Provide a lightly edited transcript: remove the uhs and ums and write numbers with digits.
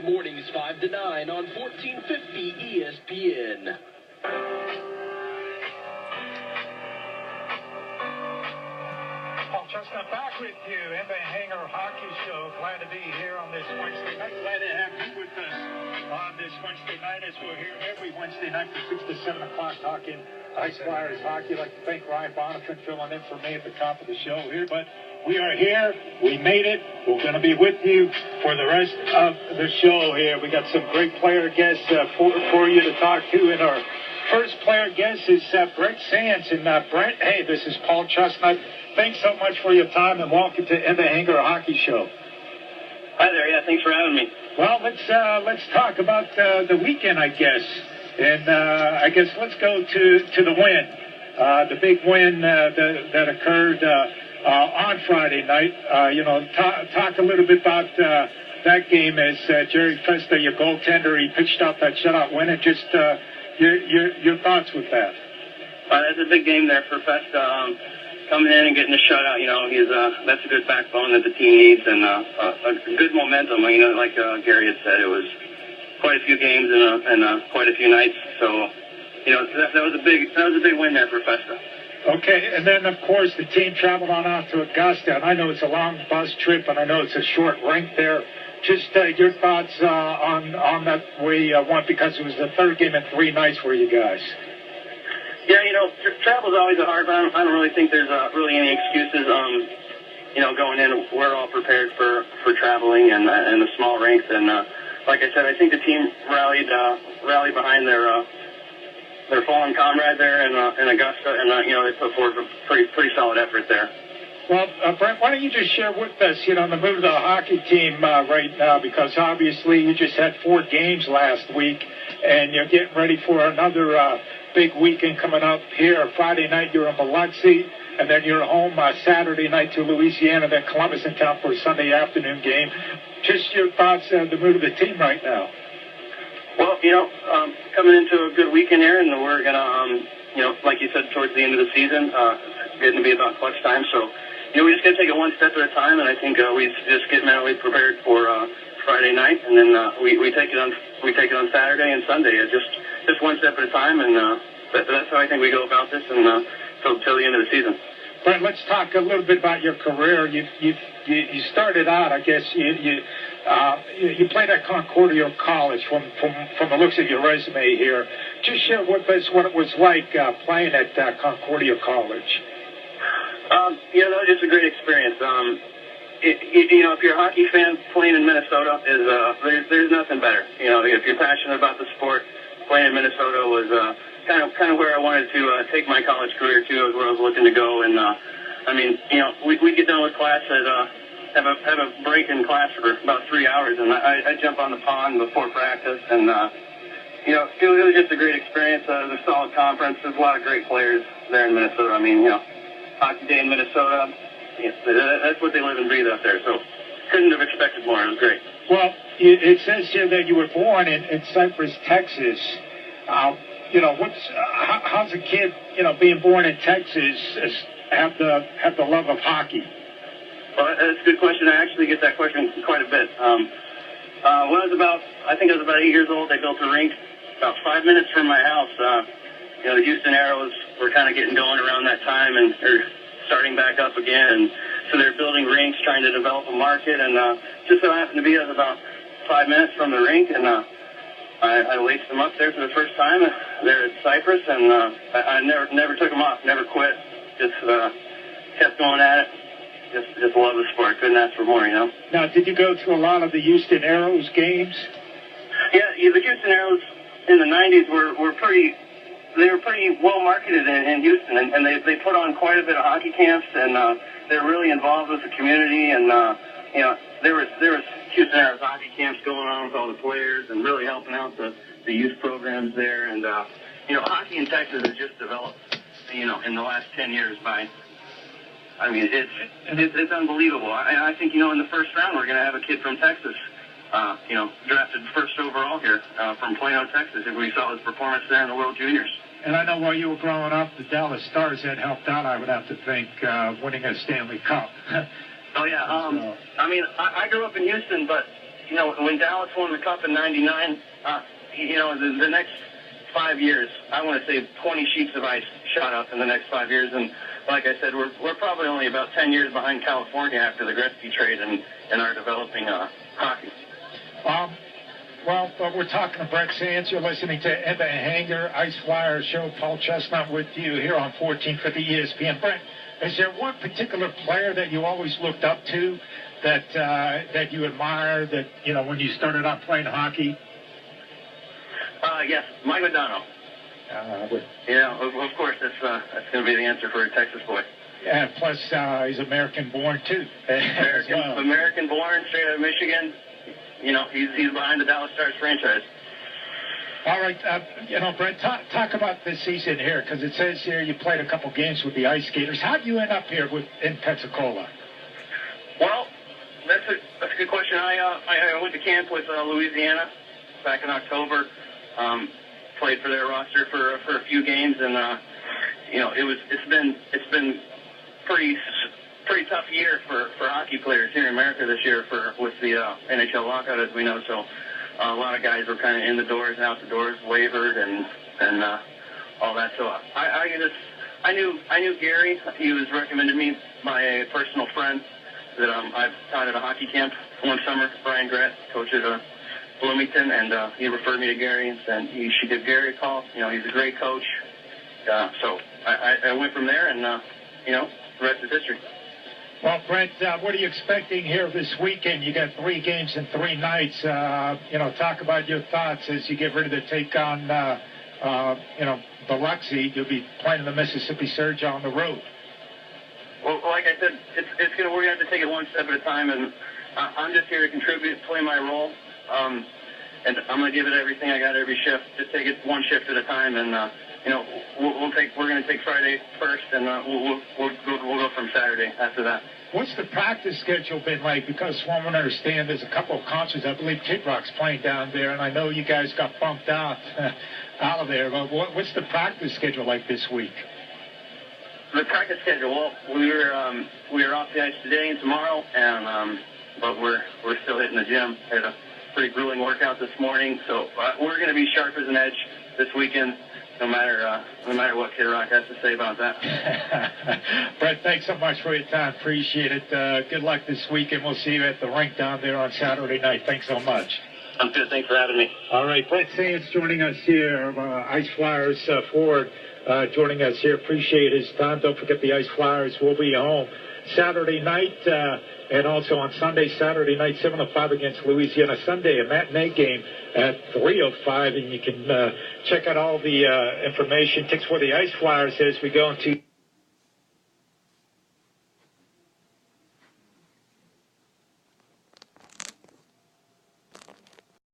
Weekday mornings 5 to 9 on 1450 ESPN. Chestnut back with you in the Hangar Hockey Show. Glad to be here on this Wednesday night. Glad to have you with us on this Wednesday night, as we're here every Wednesday night from 6 to 7 o'clock talking Ice Flyers hockey. I'd like to thank Ryan Bonifant filling in for me at the top of the show here. But we are here. We made it. We're going to be with you for the rest of the show here. We got some great player guests for you to talk to. And our first player guest is Brent Sands. And Brent, hey, this is Paul Chestnut. Thanks so much for your time, and welcome to In the Hangar Hockey Show. Hi there. Yeah, thanks for having me. Well, let's talk about the weekend, I guess. And I guess let's go to the win, the big win that occurred on Friday night. Talk a little bit about that game as Jerry Festa, your goaltender, he pitched out that shutout win, and just your thoughts with that. That's a big game there for Festa. Coming in and getting a shutout, that's a good backbone that the team needs, and a good momentum. Like Gary had said, it was quite a few games and quite a few nights. So, that was a big win there for Festa. Okay, and then of course the team traveled on out to Augusta, and I know it's a long bus trip, and I know it's a short rink there. Just your thoughts on that way one, because it was the third game in 3 nights for you guys. Yeah, travel's always a hard one. I don't really think there's really any excuses. Going in, we're all prepared for traveling and the small rinks. And like I said, I think the team rallied behind their fallen comrade there in Augusta, and they put forward a pretty solid effort there. Well, Brent, why don't you just share with us, the mood of the hockey team right now, because obviously you just had 4 games last week, and you're getting ready for another big weekend coming up here. Friday night you're in Biloxi, and then you're home Saturday night to Louisiana, then Columbus in town for a Sunday afternoon game. Just your thoughts on the mood of the team right now. Well, coming into a good weekend here, and we're going to, like you said, towards the end of the season, it's getting to be about clutch time. So, we just got to take it one step at a time, and I think we just get mentally prepared for Friday night, and then we take it on Saturday and Sunday. Just one step at a time, and that's how I think we go about this, and till the end of the season. Brent, let's talk a little bit about your career. You started out, I guess, you played at Concordia College from the looks of your resume here. Just share with us what it was like playing at Concordia College. That was just a great experience. If you're a hockey fan, playing in Minnesota there's nothing better. If you're passionate about the sport, playing in Minnesota was kind of where I wanted to take my college career too. Was where I was looking to go, and we get done with class at have a break in class for about 3 hours, and I jump on the pond before practice, and it was just a great experience. It was a solid conference. There's a lot of great players there in Minnesota. Hockey Day in Minnesota, that's what they live and breathe out there. So couldn't have expected more. It was great. Well, it says here that you were born in Cypress, Texas. How's a kid, being born in Texas, have the love of hockey? Well, that's a good question. I actually get that question quite a bit. When I was about 8 years old, they built a rink about 5 minutes from my house. The Houston Aeros were kind of getting going around that time, and they're starting back up again. And so they're building rinks, trying to develop a market. And just so happened to be, I was about 5 minutes from the rink, and I laced them up there for the first time there at Cypress, and I never took them off, never quit. Just kept going at it. Just love the sport. Couldn't ask for more, Now, did you go to a lot of the Houston Aeros games? Yeah, the Houston Aeros in the 90s were pretty well marketed in Houston, and they put on quite a bit of hockey camps, and they're really involved with the community, and there was Houston Aeros hockey camps going on with all the players and really helping out the youth programs there, and hockey in Texas has just developed in the last 10 years it's unbelievable. I think, in the first round, we're going to have a kid from Texas, drafted first overall here from Plano, Texas, if we saw his performance there in the World Juniors. And I know while you were growing up, the Dallas Stars had helped out, I would have to think, winning a Stanley Cup. Oh, yeah. I grew up in Houston, but, when Dallas won the Cup in '99, the next 5 years, I want to say 20 sheets of ice shot up in the next 5 years. And like I said, we're probably only about 10 years behind California after the Gretzky trade and our developing hockey. Well, we're talking to Brent Sands. You're listening to Ed the Hanger Ice Flyer Show. Paul Chestnut with you here on 1450 ESPN. Brent, is there one particular player that you always looked up to that you admire, that, when you started out playing hockey? Yes, Mike Modano. Of course, that's going to be the answer for a Texas boy. Yeah, plus he's American-born, too. American-born, straight out of Michigan. He's behind the Dallas Stars franchise. All right, Brent, talk about this season here, because it says here you played a couple games with the Ice Skaters. How did you end up here in Pensacola? Well, that's a good question. I went to camp with Louisiana back in October. Played for their roster for a few games, and it's been pretty tough year for hockey players here in America this year with the NHL lockout, as we know. So a lot of guys were kind of in the doors and out the doors, wavered and all that. So I knew Gary. He was recommended me by a personal friend that I've taught at a hockey camp one summer. Brian Grett, coach at Bloomington, and he referred me to Gary and said you should give Gary a call. He's a great coach. So I went from there, and the rest is history. Well, Brent, what are you expecting here this weekend? You got 3 games in 3 nights. Talk about your thoughts as you get ready to take on, Biloxi. You'll be playing the Mississippi Surge on the road. Well, like I said, we're going to have to take it one step at a time, and I'm just here to contribute, play my role, and I'm going to give it everything I got every shift. Just take it one shift at a time, and we're going to take Friday first, and we'll go from Saturday after that. What's the practice schedule been like? Because from what I understand, there's a couple of concerts. I believe Kid Rock's playing down there, and I know you guys got bumped out of there. But what's the practice schedule like this week? The practice schedule. Well, we were off the ice today and tomorrow, and but we're still hitting the gym. Had a pretty grueling workout this morning, so we're going to be sharp as an edge this weekend. No matter what Kid Rock has to say about that. Brent, thanks so much for your time. Appreciate it. Good luck this weekend. We'll see you at the rink down there on Saturday night. Thanks so much. I'm good. Thanks for having me. All right. Brent Sands joining us here. Ice Flyers forward joining us here. Appreciate his time. Don't forget the Ice Flyers will be home Saturday night. And also on Sunday, Saturday night, 7:05 against Louisiana. Sunday, a matinee game at 3:05. And you can check out all the information. Tickets for the Ice Flyers as we go into